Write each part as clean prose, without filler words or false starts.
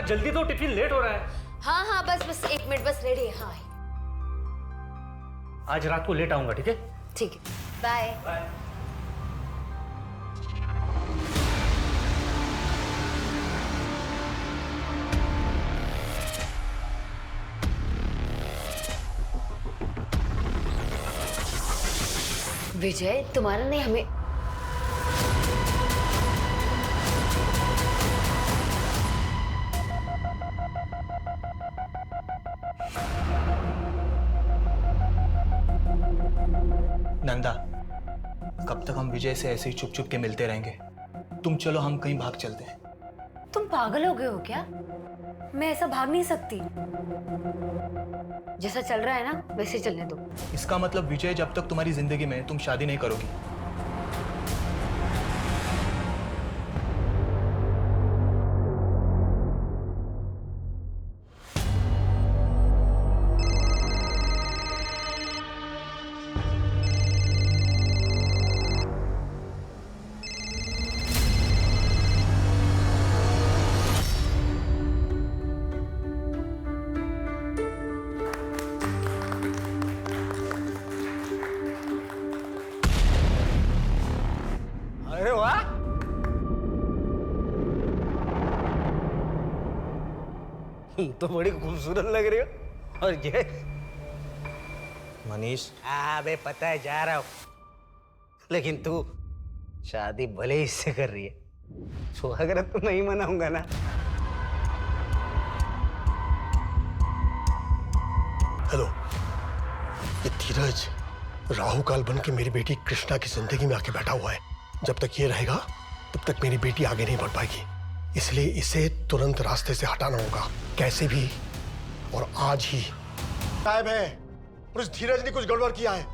जल्दी तो, tiffin late हो रहा है। हाँ हाँ बस 1 मिनट, बस रेडी है। हाँ आज रात को लेट आऊंगा, ठीक है? ठीक है, बाय बाय। विजय, तुम्हारा ने हमें नंदा, कब तक हम विजय से ऐसे ही चुप चुप के मिलते रहेंगे? तुम चलो, हम कहीं भाग चलते हैं। तुम पागल हो गए हो क्या? मैं ऐसा भाग नहीं सकती। जैसा चल रहा है ना वैसे चलने दो। इसका मतलब विजय जब तक तुम्हारी जिंदगी में, तुम शादी नहीं करोगी। अरे वाह, तो बड़ी खूबसूरत लग रही हो। और ये मनीष, बे पता है जा रहा हूं, लेकिन तू शादी भले ही इससे कर रही है, सुहागरात तो नहीं मनाऊंगा ना। हेलो, ये धीरज राहु काल बन के मेरी बेटी कृष्णा की जिंदगी में आके बैठा हुआ है। जब तक ये रहेगा तब तक मेरी बेटी आगे नहीं बढ़ पाएगी, इसलिए इसे तुरंत रास्ते से हटाना होगा, कैसे भी, और आज ही। साहब है, और इस धीरज ने कुछ गड़बड़ किया है,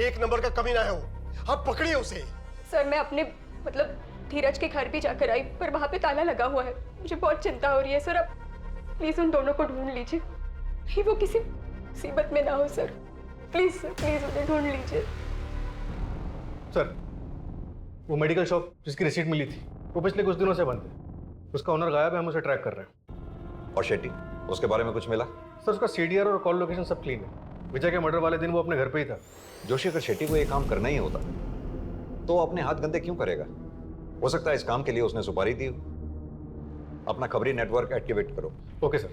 1 नंबर का कमीना है वो, आप पकड़िए उसे। सर मैं अपने धीरज के घर भी जाकर आई, पर वहाँ पे ताला लगा हुआ है। मुझे बहुत चिंता हो रही है सर, आप प्लीज उन दोनों को ढूंढ लीजिए, कहीं वो किसी मुसीबत में ना हो सर। प्लीज सर, प्लीज उन्हें ढूंढ लीजिए। सर, वो मेडिकल शॉप जिसकी रिसीट मिली थी वो पिछले कुछ दिनों से बंद है, उसका ओनर गायब है, हम उसे ट्रैक कर रहे हैं। और शेट्टी, उसके बारे में कुछ मिला? सर उसका सीडीआर और कॉल लोकेशन सब क्लीन है। विजय के मर्डर वाले दिन वो अपने घर पे ही था। जोशी, अगर शेट्टी को ये काम करना ही होता तो वो अपने हाथ गंदे क्यों करेगा? हो सकता है इस काम के लिए उसने सुपारी दी हो। अपना खबरी नेटवर्क एक्टिवेट करो। Okay sir.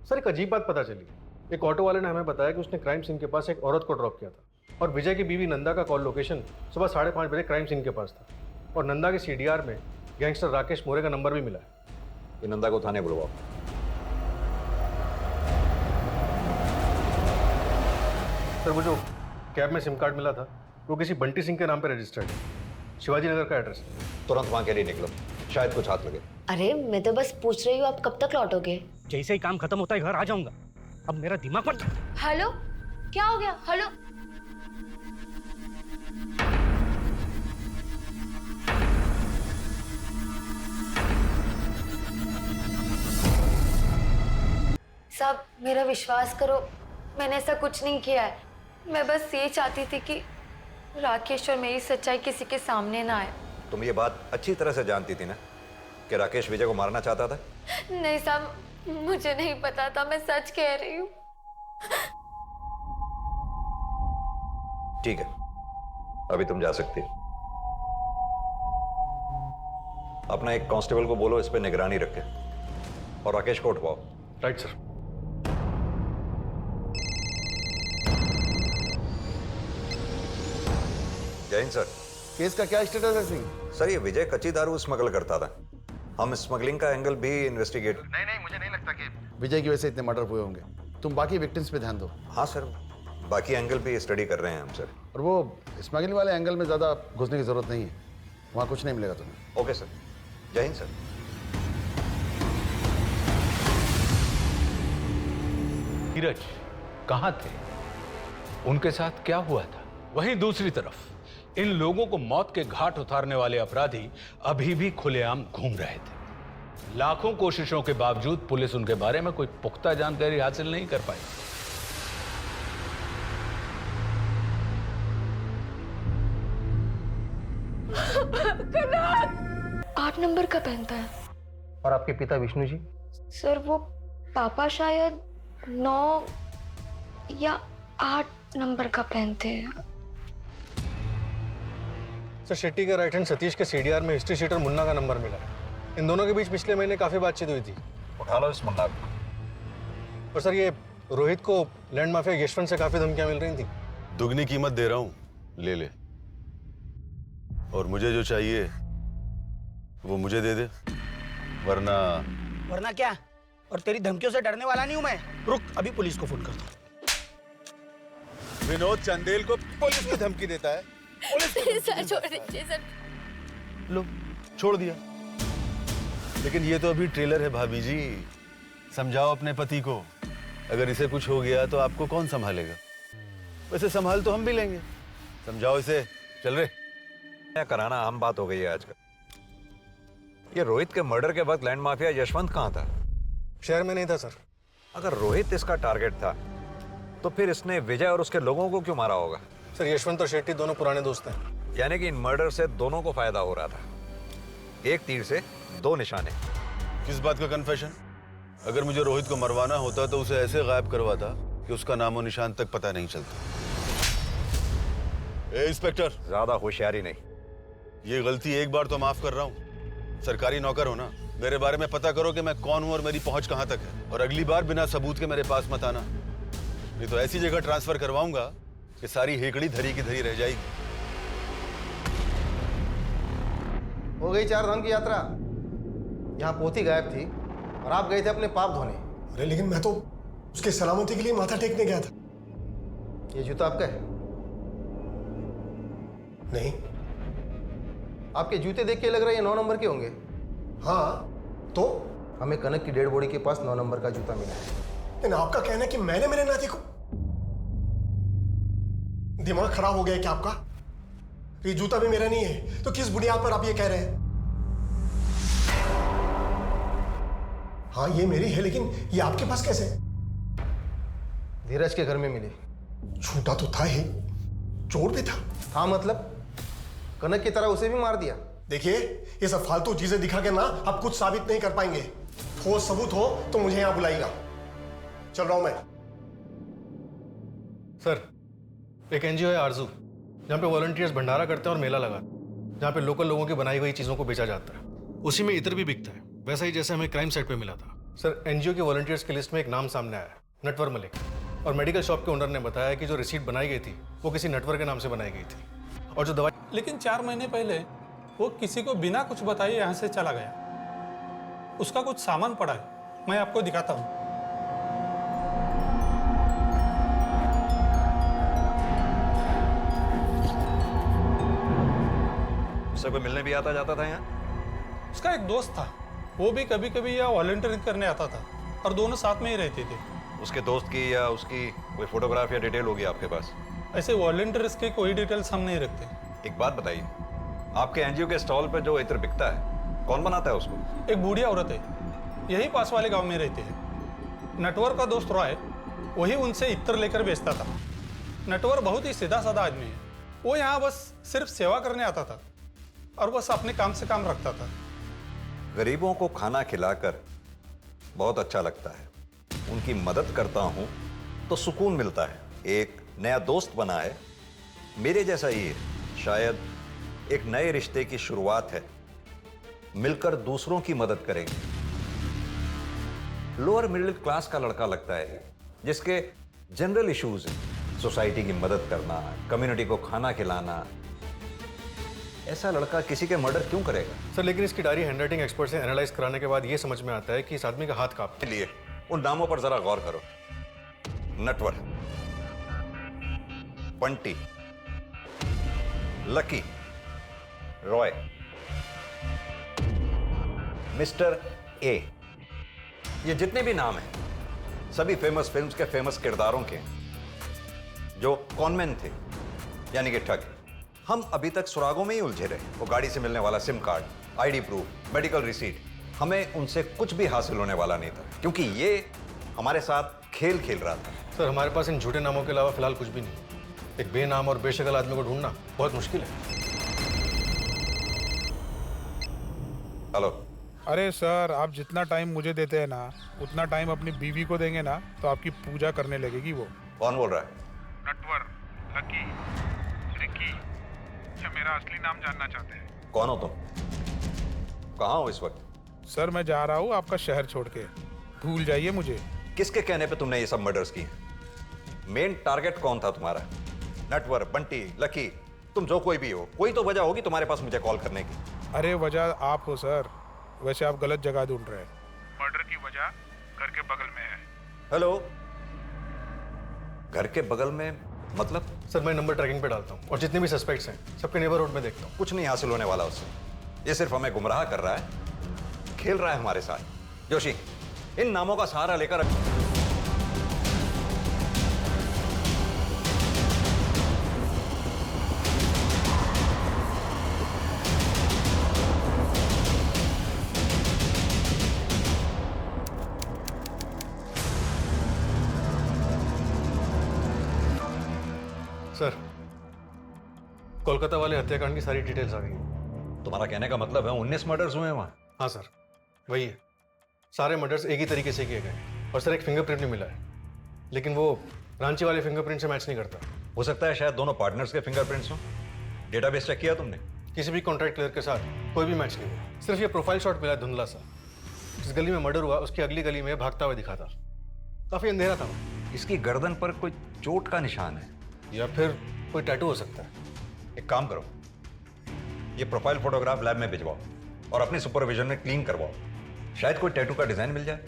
सर एक अजीब बात पता चली, एक ऑटो वाले ने हमें बताया कि उसने क्राइम सीन के पास एक औरत को ड्रॉप किया था, और विजय की बीवी नंदा का कॉल लोकेशन सुबह 5:30 बजे क्राइम सीन के पास था, और नंदा के सीडीआर में गैंगस्टर राकेश मोरे का नंबर भी मिला है। ये नंदा को थाने बुलवाओ। सर वो जो कैब में सिम कार्ड मिला था वो किसी बंटी सिंह के नाम पे रजिस्टर्ड है, शिवाजी नगर का एड्रेस। तुरंत वहां के लिए निकलो, शायद कुछ हाथ लगे। अरे मैं तो बस पूछ रही हूँ, आप कब तक लौटोगे? जैसे ही काम खत्म होता है घर आ जाऊंगा। अब मेरा दिमाग मत। हेलो, क्या हो गया? हेलो, सब मेरा विश्वास करो, मैंने ऐसा कुछ नहीं किया है। मैं बस ये चाहती थी कि राकेश और मेरी सच्चाई किसी के सामने ना आए। तुम ये बात अच्छी तरह से जानती थी ना कि राकेश विजय को मारना चाहता था? नहीं साहब, मुझे नहीं पता था, मैं सच कह रही हूँ। ठीक है, अभी तुम जा सकती हो। अपना एक कांस्टेबल को बोलो इस पे निगरानी रखे और राकेश को उठवाओ। Right sir. जय हिंद सर। केस का क्या स्टेटस है सिंह? सर ये विजय कच्ची दारू स्मगल करता था, हम स्मगलिंग का एंगल भी इन्वेस्टिगेट। नहीं, मुझे नहीं लगता कि विजय की वजह से इतने मर्डर हुए होंगे। तुम बाकी विक्टिम्स पे ध्यान दो। हाँ सर, बाकी एंगल भी स्टडी कर रहे हैं हम सर। और वो स्मगलिंग वाले एंगल में ज़्यादा घुसने की जरूरत नहीं है, वहाँ कुछ नहीं मिलेगा तुम्हें। ओके सर, जय हिंद सर। धीरज कहाँ थे? उनके साथ क्या हुआ था? वहीं दूसरी तरफ इन लोगों को मौत के घाट उतारने वाले अपराधी अभी भी खुलेआम घूम रहे थे। लाखों कोशिशों के बावजूद पुलिस उनके बारे में कोई पुख्ता जानकारी हासिल नहीं कर पाई। 8 नंबर का पहनता है। और आपके पिता विष्णु जी? सर वो पापा शायद 9 या 8 नंबर का पहनते हैं। सर शेट्टी के राइट हैंड सतीश के सीडीआर में हिस्ट्री शीटर मुन्ना का नंबर मिला है। इन दोनों के बीच पिछले महीने काफी बातचीत हुई थी। उठा लो इस मुन्ना को। और सर ये रोहित को लैंड माफिया यशवंत से काफी धमकियां मिल रही थी। दुगनी कीमत दे रहा हूं, ले ले। और मुझे जो चाहिए वो मुझे दे दे, वरना क्या? और तेरी धमकियों से डरने वाला नहीं हूं मैं। रुक, अभी पुलिस को फोन करता हूं। विनोद चंदेल को पुलिस की धमकी देता है। सर छोड़ दीजिए सर। लो, छोड़ दिया। लेकिन ये तो अभी ट्रेलर है भाभी जी। समझाओ अपने पति को, अगर इसे कुछ हो गया तो आपको कौन संभालेगा? वैसे संभाल तो हम भी लेंगे। समझाओ इसे। चल रे। क्या कराना आम बात हो गई है आजकल। ये रोहित के मर्डर के वक्त लैंड माफिया यशवंत कहाँ था? शहर में नहीं था सर। अगर रोहित इसका टारगेट था तो फिर इसने विजय और उसके लोगों को क्यों मारा होगा? सर यशवंत और शेट्टी दोनों पुराने दोस्त हैं। यानी कि इन मर्डर से दोनों को फायदा हो रहा था। एक तीर से दो निशाने। किस बात का कन्फेशन? अगर मुझे रोहित को मरवाना होता तो उसे ऐसे गायब करवाता कि उसका नामो निशान तक पता नहीं चलता। इंस्पेक्टर, ज्यादा होशियारी नहीं। ये गलती एक बार तो माफ कर रहा हूँ। सरकारी नौकर हो ना, मेरे बारे में पता करो कि मैं कौन हूँ और मेरी पहुंच कहाँ तक है। और अगली बार बिना सबूत के मेरे पास मत आना, नहीं तो ऐसी जगह ट्रांसफर करवाऊंगा कि सारी हेकड़ी धरी की धरी रह जाएगी। हो गई 4 धाम की यात्रा। यहाँ पोथी गायब थी और आप गए थे अपने पाप धोने। अरे लेकिन मैं तो उसके सलामती के लिए माथा टेकने गया था। ये जूता आपका है? नहीं। आपके जूते देख के लग रहा है ये 9 नंबर के होंगे। हाँ तो हमें कनक की डेड बॉडी के पास 9 नंबर का जूता मिला है। लेकिन आपका कहना है कि मैंने मेरे नाती को। दिमाग खराब हो गया है क्या आपका? ये जूता भी मेरा नहीं है तो किस बुनियाद पर आप ये कह रहे हैं? हाँ ये मेरी है, लेकिन ये आपके पास कैसे? धीरज के घर में मिली। झूठा तो था ही, चोर भी था। हाँ मतलब कनक की तरह उसे भी मार दिया। देखिए ये सब फालतू चीजें दिखा के ना आप कुछ साबित नहीं कर पाएंगे। ठोस सबूत हो तो मुझे यहां बुलाइएगा। चल रहा हूं मैं। सर एक एनजीओ है आरजू, जहाँ पे वॉलंटियर्स भंडारा करते हैं और मेला लगाते हैं, जहाँ पे लोकल लोगों की बनाई हुई चीजों को बेचा जाता है। उसी में इतर भी बिकता है, वैसा ही जैसे हमें क्राइम साइट पे मिला था। सर एनजीओ के वॉलंटियर्स की लिस्ट में एक नाम सामने आया, नटवर मलिक। और मेडिकल शॉप के ओनर ने बताया कि जो रिसीट बनाई गई थी वो किसी नटवर के नाम से बनाई गई थी। और जो दवाई, लेकिन 4 महीने पहले वो किसी को बिना कुछ बताए यहाँ से चला गया। उसका कुछ सामान पड़ा है, मैं आपको दिखाता हूँ। उससे कोई मिलने भी आता जाता था यहाँ? उसका एक दोस्त था, वो भी कभी कभी यहाँ वॉलंटियरिंग करने आता था और दोनों साथ में ही रहते थे। उसके दोस्त की या उसकी कोई फोटोग्राफ या डिटेल होगी आपके पास? ऐसे वॉलंटियर्स की कोई डिटेल्स हम नहीं रखते। एक बात बताइए, आपके एनजीओ के स्टॉल पे जो इत्र बिकता है कौन बनाता है उसको? एक बूढ़ी औरत है, यही पास वाले गांव में रहते हैं। नटवर का दोस्त रॉय वही उनसे इत्र लेकर बेचता था। नटवर बहुत ही सीधा साधा आदमी है, वो यहाँ बस सिर्फ सेवा करने आता था और बस अपने काम से काम रखता था। गरीबों को खाना खिलाकर बहुत अच्छा लगता है, उनकी मदद करता हूं तो सुकून मिलता है। एक नया दोस्त बना है, मेरे जैसा ये शायद एक नए रिश्ते की शुरुआत है। मिलकर दूसरों की मदद करेंगे। लोअर मिडिल क्लास का लड़का लगता है जिसके जनरल इश्यूज हैं, सोसाइटी की मदद करना, कम्युनिटी को खाना खिलाना। ऐसा लड़का किसी के मर्डर क्यों करेगा? सर लेकिन इसकी डायरी हैंडराइटिंग एक्सपर्ट से एनालाइज कराने के बाद ये समझ में आता है कि इस आदमी का हाथ कांपता है। लिए उन नामों पर जरा गौर करो। Natwar, Bunty, lucky, Roy, mister A, ये जितने भी नाम हैं सभी फेमस फिल्म्स के फेमस किरदारों के जो कॉनमैन थे, यानी कि ठग। हम अभी तक सुरागों में ही उलझे रहे। वो गाड़ी से मिलने वाला SIM card, ID proof, medical receipt, हमें उनसे कुछ भी हासिल होने वाला नहीं था क्योंक't ये हमारे साथ खेल खेल रहा था। सर हमारे पास इन झूठे नामों के अलावा फिलहाल कुछ भी नहीं। एक बेनाम और बेशक्ल आदमी को ढूंढना बहुत मुश्किल है। हेलो, अरे सर, आप जितना टाइम मुझे देते हैं ना, उतना टाइम अपनी बीवी को देंगे ना, तो आपकी पूजा करने लगेगी वो। कौन बोल रहा है? नटवर, लकी, रिकी, या मेरा असली नाम जानना चाहते हैं? कौन हो तुम? कहाँ हो इस वक्त? सर, मैं जा रहा हूँ आपका शहर छोड़ के, भूल जाइए मुझे। किसके कहने पे तुमने ये सब मर्डर्स किए? मेन टारगेट कौन था तुम्हारा? नटवर, बंटी, लकी, तुम जो कोई भी हो, कोई तो वजह होगी तुम्हारे पास मुझे कॉल करने की। अरे वजह आप हो सर, वैसे आप गलत जगह ढूंढ रहे हैं। मर्डर की वजह घर के बगल में है। हेलो, घर के बगल में मतलब? सर मैं नंबर ट्रैकिंग पे डालता हूँ और जितने भी सस्पेक्ट्स हैं सबके नेबरहुड में देखता हूँ। कुछ नहीं हासिल होने वाला उससे। ये सिर्फ हमें गुमराह कर रहा है, खेल रहा है हमारे साथ। जोशी, इन नामों का सहारा लेकर सर, कोलकाता वाले हत्याकांड की सारी डिटेल्स आ गई हैं। तुम्हारा कहने का मतलब है 19 मर्डर्स हुए हैं वहां? हाँ सर, वही है। सारे मर्डर्स एक ही तरीके से किए गए और सर एक फिंगरप्रिंट भी मिला है, लेकिन वो रांची वाले फिंगरप्रिंट से मैच नहीं करता। हो सकता है शायद दोनों पार्टनर्स के फिंगरप्रिंट्स हो। डेटाबेस चेक किया तुमने? किसी भी कॉन्ट्रैक्ट क्लियर के साथ कोई भी मैच नहीं हुआ। सिर्फ ये प्रोफाइल शॉट मिला है धुंधला सा। जिस गली में मर्डर हुआ उसकी अगली गली में भागता हुआ दिखा था। काफी अंधेरा था। इसकी गर्दन पर कोई चोट का निशान है या फिर कोई टैटू हो सकता है। एक काम करो, ये प्रोफाइल फोटोग्राफ लैब में भिजवाओ और अपनी सुपरविजन में क्लीन करवाओ। शायद कोई टैटू का डिजाइन मिल जाए।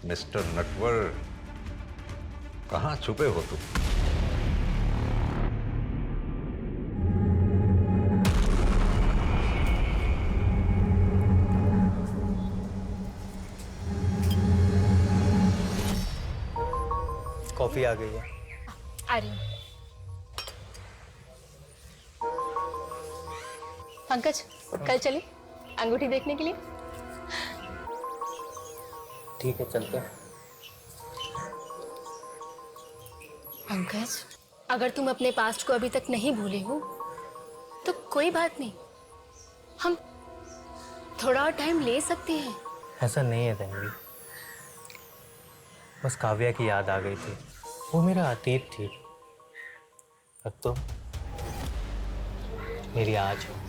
मिस्टर नटवर, कहां छुपे हो तुम? कॉफी आ गई है। आ रही हूँ। पंकज, कल चले अंगूठी देखने के लिए? ठीक है, चलते हैं। पंकज, अगर तुम अपने पास्ट को अभी तक नहीं भूले हो तो कोई बात नहीं, हम थोड़ा और टाइम ले सकते हैं। ऐसा नहीं है तन्वी, बस काव्या की याद आ गई थी। वो मेरा अतीत थी, अब तो मेरी आज हो।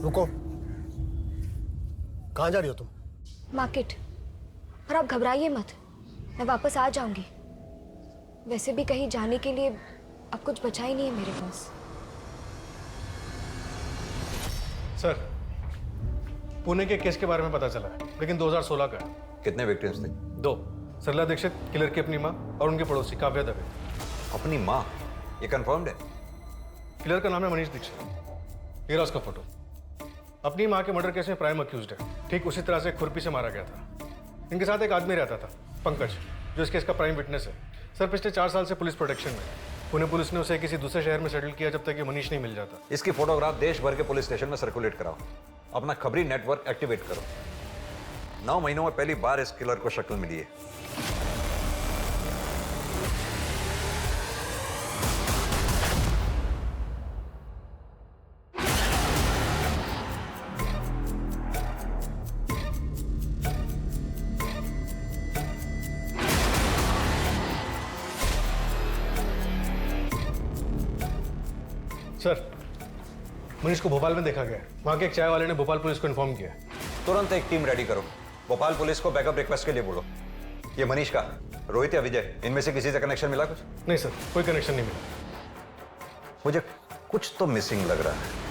रुको, कहाँ जा रही हो तुम? मार्केट। और आप घबराइए मत, मैं वापस आ जाऊंगी। वैसे भी कहीं जाने के लिए अब कुछ बचा ही नहीं है मेरे पास। सर, पुणे के केस के बारे में पता चला है, लेकिन 2016 का है। कितने विक्टिम्स थे? 2। सरला दीक्षित, किलर की अपनी माँ, और उनके पड़ोसी काव्या दवे। अपनी माँ? ये कंफर्म्ड है? किलर का नाम है मनीष दीक्षित। ये रहा उसका फोटो। अपनी माँ के मर्डर केस में प्राइम अक्यूज्ड है। ठीक उसी तरह से खुरपी से मारा गया था। इनके साथ एक आदमी रहता था, पंकज, जो इस केस का प्राइम विटनेस है। सर, पिछले 4 साल से पुलिस प्रोटेक्शन में है। पुणे पुलिस ने उसे किसी दूसरे शहर में सेटल किया जब तक ये मनीष नहीं मिल जाता। इसकी फोटोग्राफ देश भर के पुलिस स्टेशन में सर्कुलेट कराओ। अपना खबरी नेटवर्क एक्टिवेट करो। 9 महीनों में पहली बार इस किलर को शक्ल मिली है। सर, मनीष को भोपाल में देखा गया। वहाँ के एक चाय वाले ने भोपाल पुलिस को इन्फॉर्म किया। तुरंत एक टीम रेडी करो। भोपाल पुलिस को बैकअप रिक्वेस्ट के लिए बोलो। ये मनीष का, रोहित या विजय, इनमें से किसी से कनेक्शन मिला कुछ? नहीं सर, कोई कनेक्शन नहीं मिला। मुझे कुछ तो मिसिंग लग रहा है।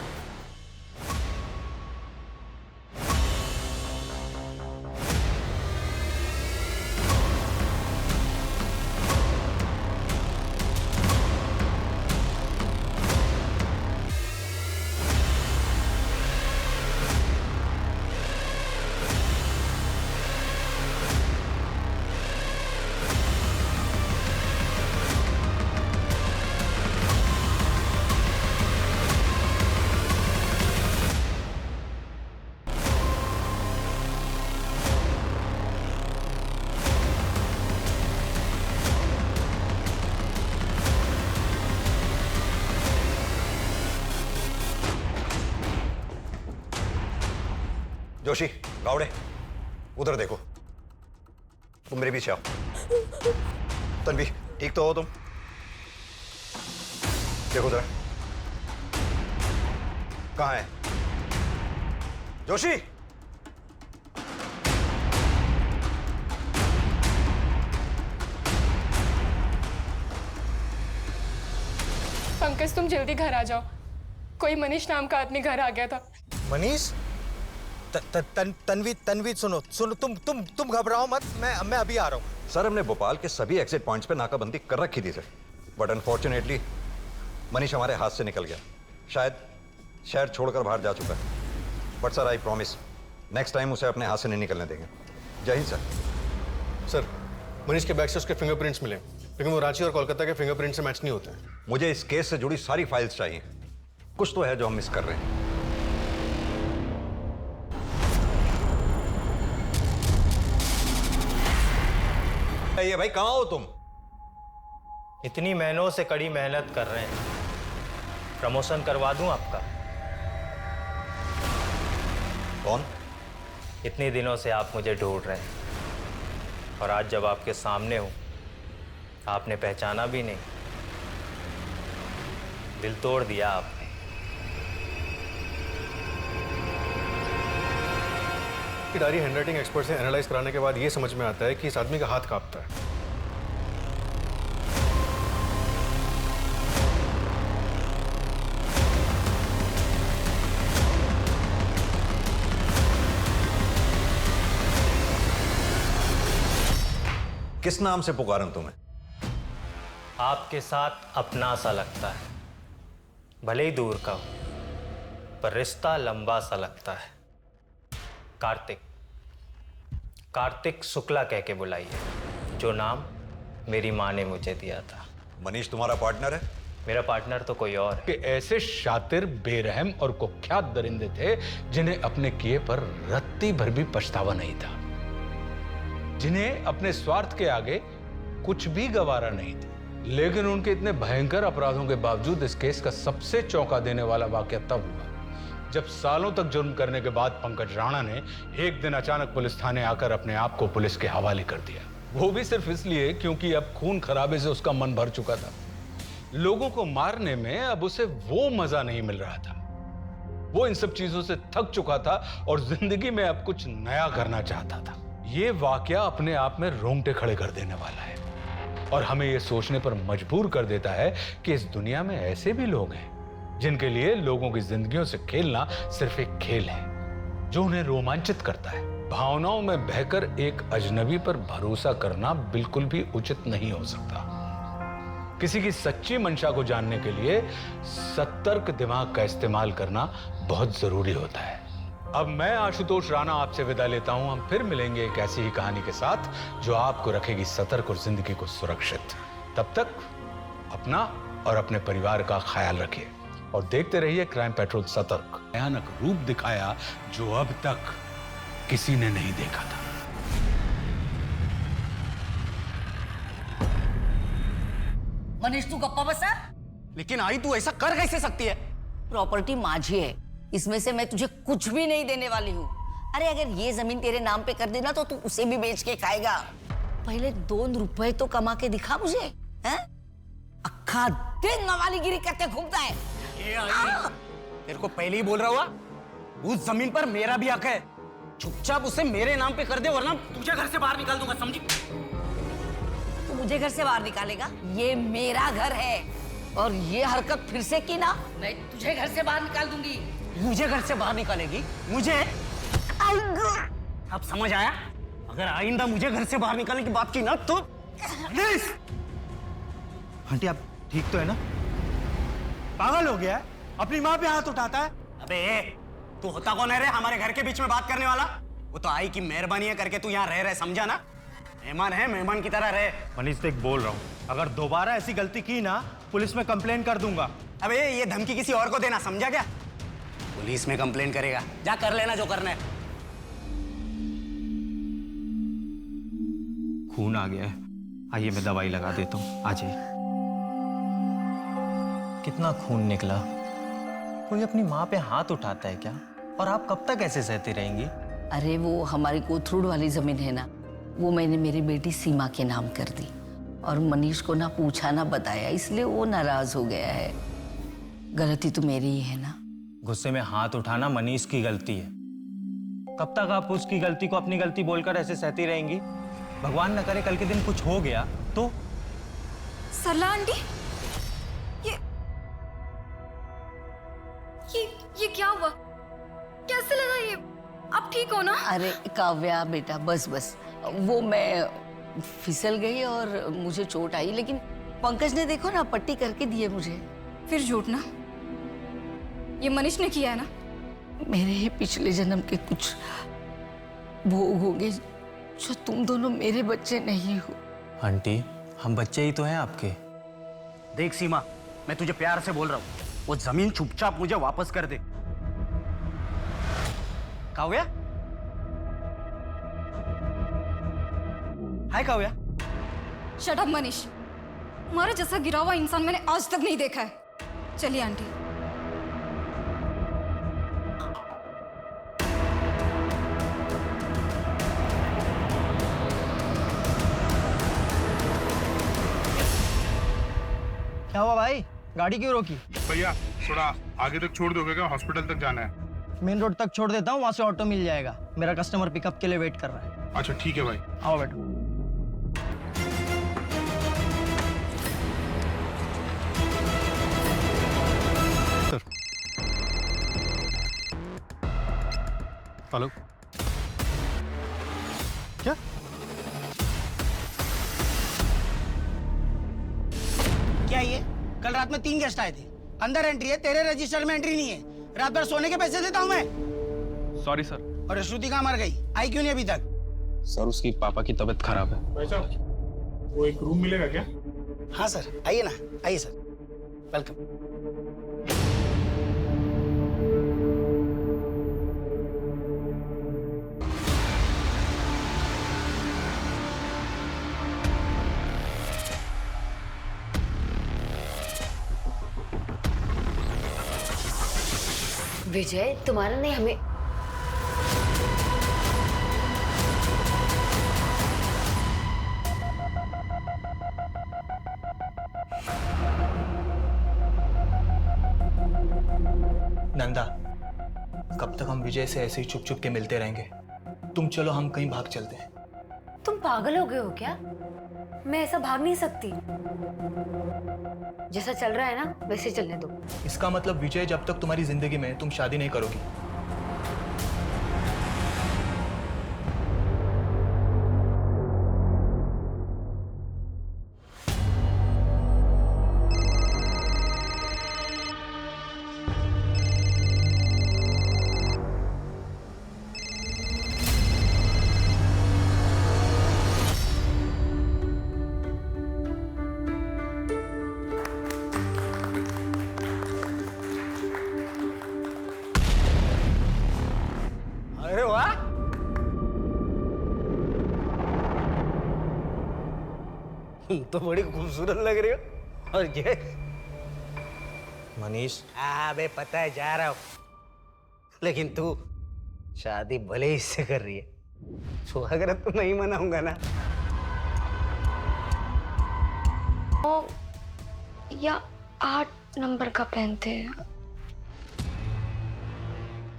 जोशी, गावड़े, उधर देखो। तुम मेरे पीछे आओ। तन्वी, ठीक तो हो तुम? देखो जरा, कहाँ है जोशी? पंकज तुम जल्दी घर आ जाओ, कोई मनीष नाम का आदमी घर आ गया था। मनीष, तन्वी सुनो तुम घबराओ मत, मैं अभी आ रहा हूँ। सर, हमने भोपाल के सभी एग्जिट पॉइंट्स पे नाकाबंदी कर रखी थी सर, बट अनफॉर्चुनेटली मनीष हमारे हाथ से निकल गया। शायद शहर छोड़कर बाहर जा चुका है। But sir, I promise next time उसे अपने हाथ से नहीं निकलने देंगे। जय हिंद सर। सर, मनीष के बैग से उसके फिंगरप्रिंट्स मिले, लेकिन वो रांची और कोलकाता के फिंगरप्रिंट से मैच नहीं होते हैं। मुझे इस केस से जुड़ी सारी फाइल्स चाहिए। कुछ तो है जो हम मिस कर रहे हैं। ये भाई, कहाँ हो तुम? इतनी महीनों से कड़ी मेहनत कर रहे हैं, प्रमोशन करवा दूं आपका? कौन? इतने दिनों से आप मुझे ढूंढ रहे हैं और आज जब आपके सामने हूं आपने पहचाना भी नहीं। दिल तोड़ दिया आपने। डायरी हैंडराइटिंग एक्सपर्ट से एनालाइज कराने के बाद ये समझ में आता है कि इस आदमी का हाथ कांपता है। किस नाम से पुकारूं तुम्हें? आपके साथ अपना सा लगता है, भले ही दूर का हो, पर रिश्ता लंबा सा लगता है। कार्तिक शुक्ला कह के बुलाइए, जो नाम मेरी माँ ने मुझे दिया था। मनीष तुम्हारा पार्टनर है? मेरा पार्टनर तो कोई और है। कि ऐसे शातिर, बेरहम और कुख्यात दरिंदे थे जिन्हें अपने किए पर रत्ती भर भी पछतावा नहीं था, जिन्हें अपने स्वार्थ के आगे कुछ भी गवारा नहीं था। लेकिन उनके इतने भयंकर अपराधों के बावजूद इस केस का सबसे चौंका देने वाला वाकया तब हुआ जब सालों तक जुर्म करने के बाद पंकज राणा ने एक दिन अचानक पुलिस थाने आकर अपने आप को पुलिस के हवाले कर दिया। वो भी सिर्फ इसलिए क्योंकि अब खून खराबे से उसका मन भर चुका था। लोगों को मारने में अब उसे वो मजा नहीं मिल रहा था। वो इन सब चीजों से थक चुका था और जिंदगी में अब कुछ नया करना चाहता था। ये वाकया अपने आप में रोंगटे खड़े कर देने वाला है और हमें ये सोचने पर मजबूर कर देता है कि इस दुनिया में ऐसे भी लोग हैं जिनके लिए लोगों की जिंदगियों से खेलना सिर्फ एक खेल है जो उन्हें रोमांचित करता है। भावनाओं में बहकर एक अजनबी पर भरोसा करना बिल्कुल भी उचित नहीं हो सकता। किसी की सच्ची मंशा को जानने के लिए सतर्क दिमाग का इस्तेमाल करना बहुत जरूरी होता है। अब मैं आशुतोष राणा आपसे विदा लेता हूं। हम फिर मिलेंगे एक ऐसी ही कहानी के साथ जो आपको रखेगी सतर्क और जिंदगी को सुरक्षित। तब तक अपना और अपने परिवार का ख्याल रखिए और देखते रहिए क्राइम पेट्रोल सतर्क। भयानक रूप दिखाया जो अब तक किसी ने नहीं देखा था। मनीष तू गप्पा बसा। लेकिन आई तू ऐसा कर कैसे सकती है? प्रॉपर्टी माझी है, इसमें से मैं तुझे कुछ भी नहीं देने वाली हूँ। अरे अगर ये जमीन तेरे नाम पे कर देना तो तू उसे भी बेच के खाएगा। पहले 2 रुपए तो कमा के दिखा मुझे। हैं? अक्खा दिन नवालीगिरी करके घूमता है। तेरे को पहले ही बोल रहा हुआ, उस जमीन पर मेरा भी हक है। चुपचाप उसे मेरे नाम पे कर दे वरना तुझे घर से बाहर निकाल दूंगा, समझी? तू मुझे घर से बाहर निकालेगा? ये मेरा घर है और ये हरकत फिर से की ना, मैं तुझे घर से बाहर निकाल दूंगी। मुझे घर से बाहर निकालेगी? मुझे? अब समझ आया? अगर आइंदा मुझे घर से बाहर निकालने की बात की ना तो आंटी आप ठीक तो है ना? पागल हो गया है, अपनी माँ पे हाथ उठाता है। अबे तू होता कौन है रे हमारे घर के बीच में बात करने वाला? वो तो आई की मेहरबानी है करके तू यहाँ रह रहे, समझा ना? मेहमान है, मेहमान की तरह रहे। मनीष देख बोल रहा हूँ, अगर दोबारा ऐसी गलती की ना पुलिस में कंप्लेन कर दूंगा। अबे ये धमकी किसी और को देना, समझा क्या? पुलिस में कंप्लेन करेगा, जा कर लेना जो करना है। खून आ गया है, आइए मैं दवाई लगा देता हूँ, आ जाइए। कितना खून निकला। कोई अपनी माँ पे हाथ उठाता है क्या? और आप कब तक ऐसे सहती रहेंगी? अरे वो हमारी कोथरूड वाली जमीन है ना, वो मैंने मेरी बेटी सीमा के नाम कर दी और मनीष को ना पूछा ना बताया, इसलिए वो नाराज हो गया है। गलती तो मेरी ही है ना। गुस्से में हाथ उठाना मनीष की गलती है। कब तक आप उसकी गलती को अपनी गलती बोलकर ऐसे सहती रहेंगी? भगवान न करे कल के दिन कुछ हो गया तो। सरला आंटी, ये क्या हुआ? कैसे लगा ये? आप ठीक हो ना? अरे काव्या बेटा, बस बस, वो मैं फिसल गई और मुझे चोट आई, लेकिन पंकज ने देखो ना पट्टी करके दी है मुझे। फिर झूठ ना, ये मनीष ने किया है ना? मेरे ही पिछले जन्म के कुछ भोग होंगे जो तुम दोनों मेरे बच्चे नहीं हो। आंटी, हम बच्चे ही तो हैं आपके। देख सीमा, मैं तुझे प्यार से बोल रहा हूँ, वो जमीन चुपचाप मुझे वापस कर दे। काव्या, हाय काव्या। शट अप मनीष, तुम्हारे जैसा गिरा हुआ इंसान मैंने आज तक नहीं देखा है। चलिए आंटी। क्या हुआ भाई, गाड़ी क्यों रोकी? भैया थोड़ा आगे तक छोड़ दोगे क्या? हॉस्पिटल तक जाना है। मेन रोड तक छोड़ देता हूँ, वहां से ऑटो मिल जाएगा। मेरा कस्टमर पिकअप के लिए वेट कर रहा है। अच्छा ठीक है भाई। आओ बैठो। हेलो, क्या? क्या ये? कल रात में 3 गेस्ट आए थे। अंदर एंट्री है, तेरे रजिस्टर में एंट्री नहीं है। रात भर सोने के पैसे देता हूँ मैं। Sorry sir. और श्रुति कहाँ मर गई? आई क्यों नहीं अभी तक? सर उसकी पापा की तबीयत खराब है। भाई साहब, वो एक रूम मिलेगा क्या? हाँ सर, आइए ना, आइए सर, वेलकम। विजय, तुम्हारा ने हमें नंदा, कब तक हम विजय से ऐसे ही चुप चुप के मिलते रहेंगे? तुम चलो, हम कहीं भाग चलते हैं। तुम पागल हो गए हो क्या? मैं ऐसा भाग नहीं सकती। जैसा चल रहा है ना वैसे चलने दो। इसका मतलब विजय जब तक तुम्हारी जिंदगी में तुम शादी नहीं करोगी। अरे वाह, तुम तो बड़ी खूबसूरत लग रही हो। और ये मनीष, बे पता है जा रहा हूँ, लेकिन तू शादी भले ही इससे कर रही है, सुहागरात तो नहीं मनाऊंगा ना। या 8 नंबर का पहनते हैं।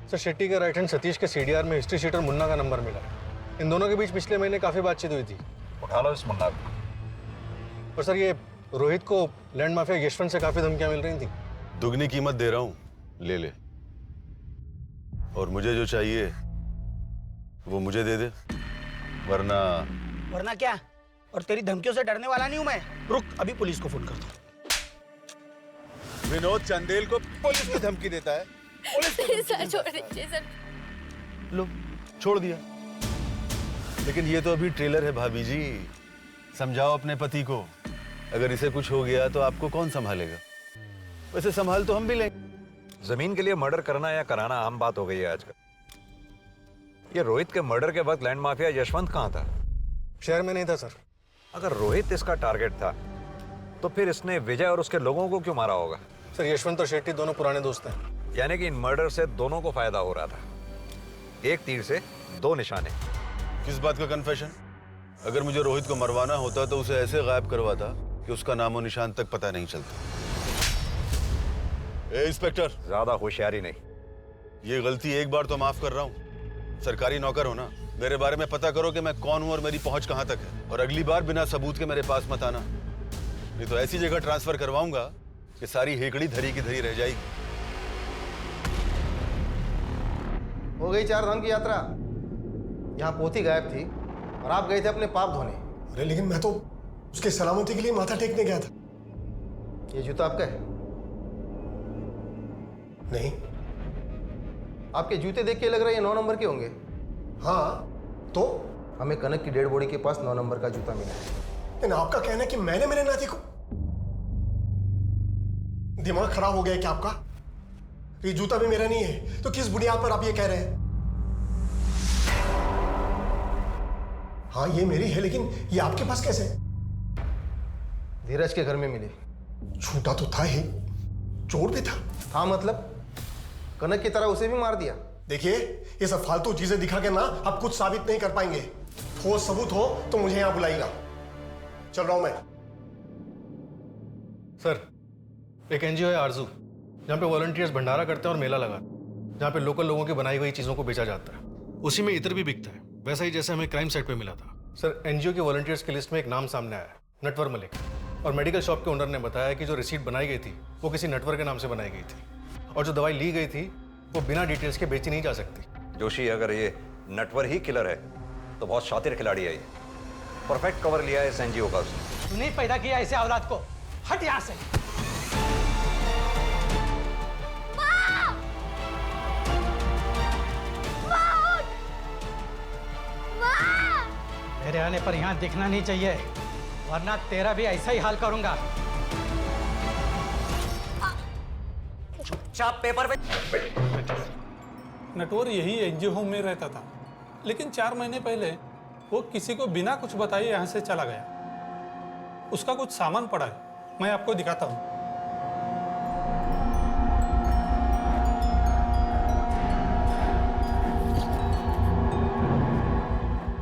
सर, शेट्टी के राइट हैंड सतीश के सीडीआर में हिस्ट्री शीटर मुन्ना का नंबर मिला। इन दोनों के बीच पिछले महीने काफी बातचीत हुई थी। उठा लो इस मुन्ना को। और सर, ये रोहित को लैंड माफिया यशवंत से काफी धमकियां मिल रही थी। दुगनी कीमत दे रहा हूं, ले ले। और मुझे जो चाहिए वो मुझे दे दे, वरना क्या? और तेरी धमकियों से डरने वाला नहीं हूं मैं। रुक, अभी पुलिस को फोन करता हूँ। विनोद चंदेल को पुलिस की धमकी देता है। सर छोड़ दीजिए सर। लो, छोड़ दिया। लेकिन ये तो अभी ट्रेलर है भाभी जी। समझाओ अपने पति को, अगर इसे कुछ हो गया तो आपको कौन संभालेगा? वैसे संभाल तो हम भी लेंगे। जमीन के लिए मर्डर करना या कराना आम बात हो गई है आजकल। ये रोहित के मर्डर के वक्त लैंड माफिया यशवंत कहाँ था? शहर में नहीं था सर। अगर रोहित इसका टारगेट था तो फिर इसने विजय और उसके लोगों को क्यों मारा होगा? सर, यशवंत और शेट्टी दोनों पुराने दोस्त हैं। यानी कि इन मर्डर से दोनों को फायदा हो रहा था। एक तीर से दो निशाने। किस बात का कन्फेशन? अगर मुझे रोहित को मरवाना होता तो उसे ऐसे गायब करवाता कि उसका नामो निशान तक पता नहीं चलता। ए इंस्पेक्टर, ज्यादा होशियारी नहीं। ये गलती एक बार तो माफ कर रहा हूँ। सरकारी नौकर हो ना, मेरे बारे में पता करो कि मैं कौन हूँ और मेरी पहुंच कहाँ तक है। और अगली बार बिना सबूत के मेरे पास मत आना, नहीं तो ऐसी जगह ट्रांसफर करवाऊंगा कि सारी हेकड़ी धरी की धरी रह जाएगी। हो गई 4 धाम की यात्रा। यहाँ पोथी गायब थी और आप गए थे अपने पाप धोने। अरे लेकिन मैं तो उसके सलामती के लिए माथा टेकने गया था। ये जूता आपका है? नहीं। आपके जूते देख के लग रहा है ये 9 नंबर के होंगे। हाँ तो हमें कनक की डेड बॉडी के पास 9 नंबर का जूता मिला है। लेकिन आपका कहना है कि मैंने मेरे नाती को। दिमाग खराब हो गया है क्या आपका? ये जूता भी मेरा नहीं है तो किस बुनियाद पर आप ये कह रहे हैं? हाँ ये मेरी है, लेकिन ये आपके पास कैसे? धीरज के घर में मिली। छूटा तो था ही, चोर भी था। हाँ मतलब कनक की तरह उसे भी मार दिया। देखिए ये सब फालतू चीजें दिखा के ना आप कुछ साबित नहीं कर पाएंगे। ठोस सबूत हो तो मुझे यहां बुलाइएगा। चल रहा हूं मैं। सर, एक एनजीओ है आरजू, जहाँ पे वॉलंटियर्स भंडारा करते हैं और मेला लगा, जहाँ पे लोकल लोगों की बनाई हुई चीज़ों को बेचा जाता है। उसी में इत्र भी बिकता है, वैसा ही जैसे हमें क्राइम साइट पे मिला था। सर, एनजीओ के वॉलंटियर्स की लिस्ट में एक नाम सामने आया है, नटवर मलिक। और मेडिकल शॉप के ओनर ने बताया कि जो रिसीट बनाई गई थी वो किसी नटवर के नाम से बनाई गई थी, और जो दवाई ली गई थी वो बिना डिटेल्स के बेची नहीं जा सकती। जोशी, अगर ये नटवर ही किलर है तो बहुत शातिर खिलाड़ी है ये। परफेक्ट कवर लिया है इस एनजीओ का उसने। तूने पैदा किया ऐसे औलाद को। हट यहाँ से। मेरे आने पर यहाँ दिखना नहीं चाहिए, वरना तेरा भी ऐसा ही हाल करूंगा। चुपचाप पेपर पे। नटवर यही एनजीओ होम में रहता था, लेकिन 4 महीने पहले वो किसी को बिना कुछ बताए यहाँ से चला गया। उसका कुछ सामान पड़ा है, मैं आपको दिखाता हूँ।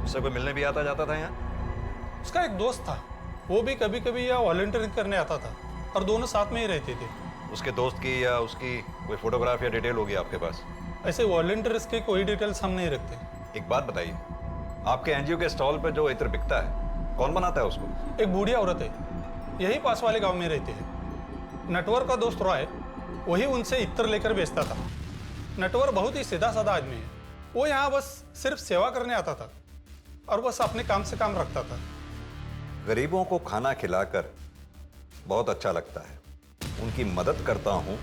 उससे कोई मिलने भी आता जाता था यहाँ? उसका एक दोस्त था, वो भी कभी कभी यहाँ वॉलंटियरिंग करने आता था और दोनों साथ में ही रहते थे। उसके दोस्त की या उसकी कोई फोटोग्राफ या डिटेल होगी आपके पास? ऐसे वॉलंटियर्स के कोई डिटेल्स हम नहीं रखते। एक बात बताइए, आपके एनजीओ के स्टॉल पे जो इत्र बिकता है कौन बनाता है उसको? एक बूढ़ी औरत है, यही पास वाले गांव में रहते हैं। नटवर का दोस्त रॉय वही उनसे इत्र लेकर बेचता था। नटवर बहुत ही सीधा साधा आदमी है, वो यहाँ बस सिर्फ सेवा करने आता था और बस अपने काम से काम रखता था। गरीबों को खाना खिलाकर बहुत अच्छा लगता है, उनकी मदद करता हूं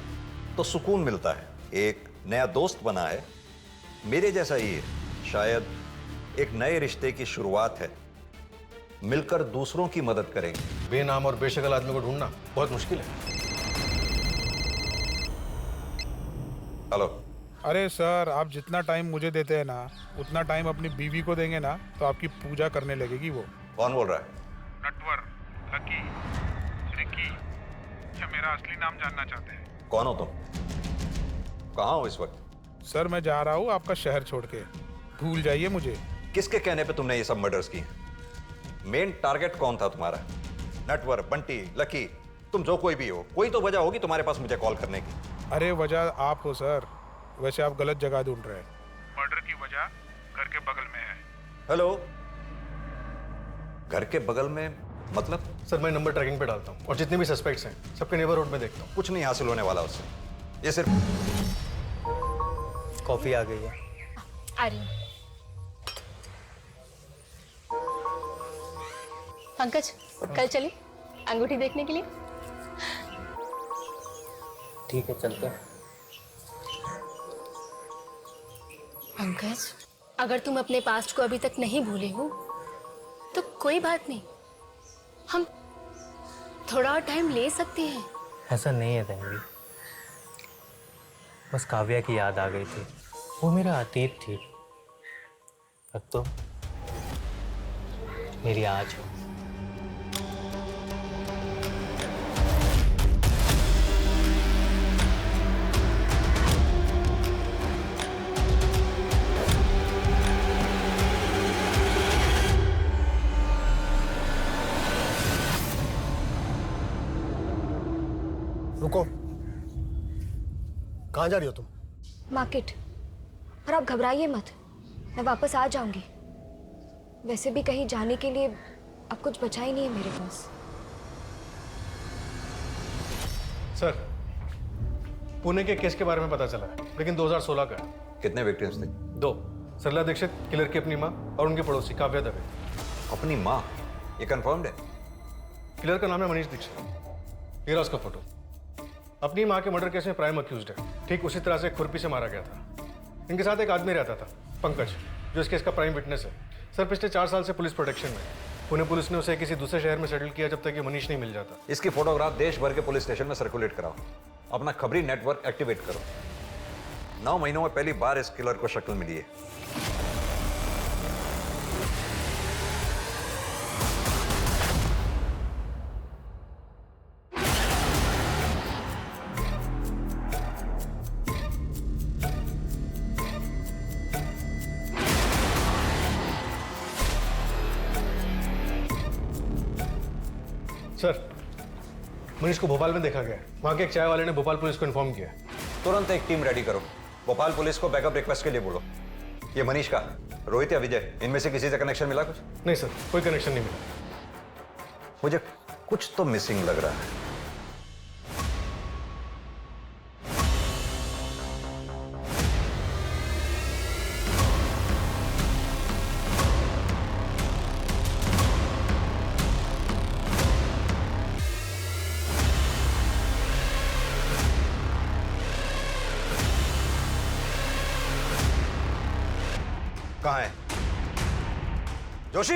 तो सुकून मिलता है। एक नया दोस्त बना है, मेरे जैसा ही है। शायद एक नए रिश्ते की शुरुआत है, मिलकर दूसरों की मदद करेंगे। बेनाम और बेशक्ल आदमी को ढूंढना बहुत मुश्किल है। हेलो। अरे सर, आप जितना टाइम मुझे देते हैं ना, उतना टाइम अपनी बीवी को देंगे ना तो आपकी पूजा करने लगेगी वो। कौन बोल रहा है? नटवर, लकी, रिकी, क्या मेरा असली नाम जानना चाहते हैं? कौन हो तुम? कहाँ हो इस वक्त? सर मैं जा रहा हूँ आपका शहर छोड़ के, भूल जाइए मुझे। किसके कहने पे तुमने ये सब मर्डर्स किए? मेन टारगेट कौन था तुम्हारा? नटवर, बंटी, लकी, तुम जो कोई भी हो, कोई तो वजह होगी तुम्हारे पास मुझे कॉल करने की। अरे वजह आप हो सर, वैसे आप गलत जगह ढूंढ रहे हैं। मर्डर की वजह घर के बगल में है। हेलो, घर के बगल में मतलब? सर मैं नंबर ट्रैकिंग पे डालता हूँ और जितने भी सस्पेक्ट्स हैं सबके नेबरहुड में देखता हूँ। कुछ नहीं हासिल होने वाला उससे, ये सिर्फ। कॉफी आ गई है। आ रही हूँ। पंकज, कल चले अंगूठी देखने के लिए? ठीक है, चलते हैं। पंकज, अगर तुम अपने पास्ट को अभी तक नहीं भूले हो तो कोई बात नहीं, हम थोड़ा और टाइम ले सकते हैं। ऐसा नहीं है तन्वी, बस काव्या की याद आ गई थी, वो मेरा अतीत थी। अब तो मेरी आज हो। कहाँ जा रही हो तुम? मार्केट। और आप घबराइए मत, मैं वापस आ जाऊंगी। वैसे भी कहीं जाने के लिए अब कुछ बचा ही नहीं है मेरे पास। सर, पुणे के केस के बारे में पता चला है, लेकिन 2016 का है। कितने विक्टिम्स थे? 2। सरला दीक्षित, किलर की अपनी माँ, और उनके पड़ोसी काव्या दवे। अपनी माँ? ये कंफर्म्ड है? किलर का नाम है मनीष दीक्षित। ये रहा उसका फोटो। अपनी माँ के मर्डर केस में प्राइम अक्यूज्ड है। ठीक उसी तरह से खुरपी से मारा गया था। इनके साथ एक आदमी रहता था, पंकज, जो इस केस का प्राइम विटनेस है। सर, पिछले 4 साल से पुलिस प्रोटेक्शन में। पुणे पुलिस ने उसे किसी दूसरे शहर में सेटल किया जब तक ये मनीष नहीं मिल जाता। इसकी फोटोग्राफ देश भर के पुलिस स्टेशन में सर्कुलेट कराओ। अपना खबरी नेटवर्क एक्टिवेट करो। 9 महीनों में पहली बार इस किलर को शक्ल मिली है। सर, मनीष को भोपाल में देखा गया है। वहां के एक चाय वाले ने भोपाल पुलिस को इन्फॉर्म किया। तुरंत एक टीम रेडी करो। भोपाल पुलिस को बैकअप रिक्वेस्ट के लिए बोलो। ये मनीष का, रोहित या विजय, इनमें से किसी से कनेक्शन मिला कुछ? नहीं सर, कोई कनेक्शन नहीं मिला। मुझे कुछ तो मिसिंग लग रहा है। कहाँ है जोशी?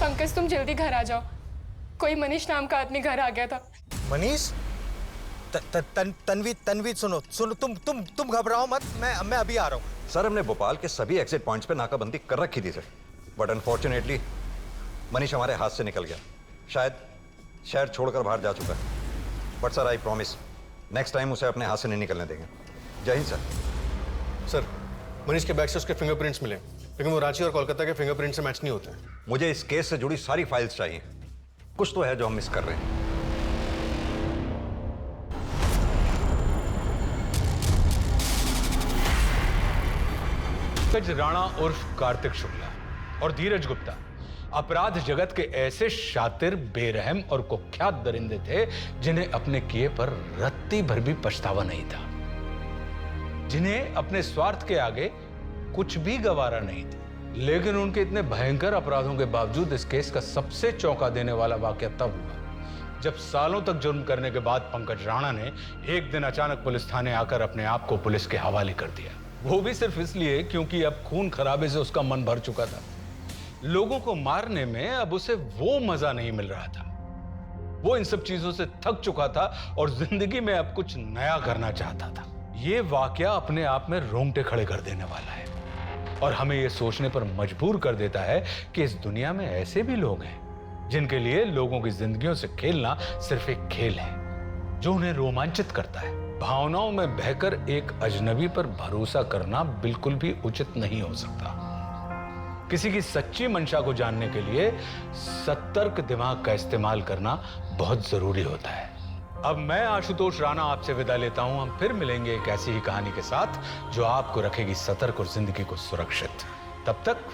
पंकज, तुम जल्दी घर आ जाओ। कोई मनीष नाम का आदमी घर आ गया था। मनीष? तन्वी सुनो, तुम घबराओ मत, मैं अभी आ रहा हूँ। सर, हमने भोपाल के सभी एग्जिट पॉइंट्स पे नाकाबंदी कर रखी थी सर, बट अनफॉर्चुनेटली मनीष हमारे हाथ से निकल गया। शायद शहर छोड़कर बाहर जा चुका है। But sir, I promise next time उसे अपने हाथ से नहीं निकलने देंगे। जय हिंद सर। सर, मनीष के बैग से उसके फिंगरप्रिंट्स मिले, लेकिन वो रांची और कोलकाता के फिंगरप्रिंट से मैच नहीं होते हैं। मुझे इस केस से जुड़ी सारी फाइल्स चाहिए। कुछ तो है जो हम मिस कर रहे हैं। पंकज राणा उर्फ कार्तिक शुक्ला और धीरज गुप्ता अपराध जगत के ऐसे शातिर, बेरहम और कुख्यात दरिंदे थे जिन्हें अपने किए पर रत्ती भर भी पछतावा नहीं था, जिन्हें अपने स्वार्थ के आगे कुछ भी गवारा नहीं था। लेकिन उनके इतने भयंकर अपराधों के बावजूद इस केस का सबसे चौंका देने वाला वाकया तब हुआ जब सालों तक जुर्म करने के बाद पंकज राणा ने एक दिन अचानक पुलिस थाने आकर अपने आप को पुलिस के हवाले कर दिया। वो भी सिर्फ इसलिए क्योंकि अब खून खराबे से उसका मन भर चुका था। लोगों को मारने में अब उसे वो मजा नहीं मिल रहा था। वो इन सब चीजों से थक चुका था और जिंदगी में अब कुछ नया करना चाहता था। ये वाकया अपने आप में रोंगटे खड़े कर देने वाला है और हमें ये सोचने पर मजबूर कर देता है कि इस दुनिया में ऐसे भी लोग हैं जिनके लिए लोगों की जिंदगियों से खेलना सिर्फ एक खेल है जो उन्हें रोमांचित करता है। भावनाओं में बहकर एक अजनबी पर भरोसा करना बिल्कुल भी उचित नहीं हो सकता। किसी की सच्ची मंशा को जानने के लिए सतर्क दिमाग का इस्तेमाल करना बहुत जरूरी होता है। अब मैं आशुतोष राणा आपसे विदा लेता हूं। हम फिर मिलेंगे एक ऐसी ही कहानी के साथ जो आपको रखेगी सतर्क और जिंदगी को सुरक्षित। तब तक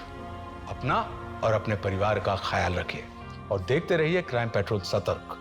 अपना और अपने परिवार का ख्याल रखिए और देखते रहिए क्राइम पेट्रोल सतर्क।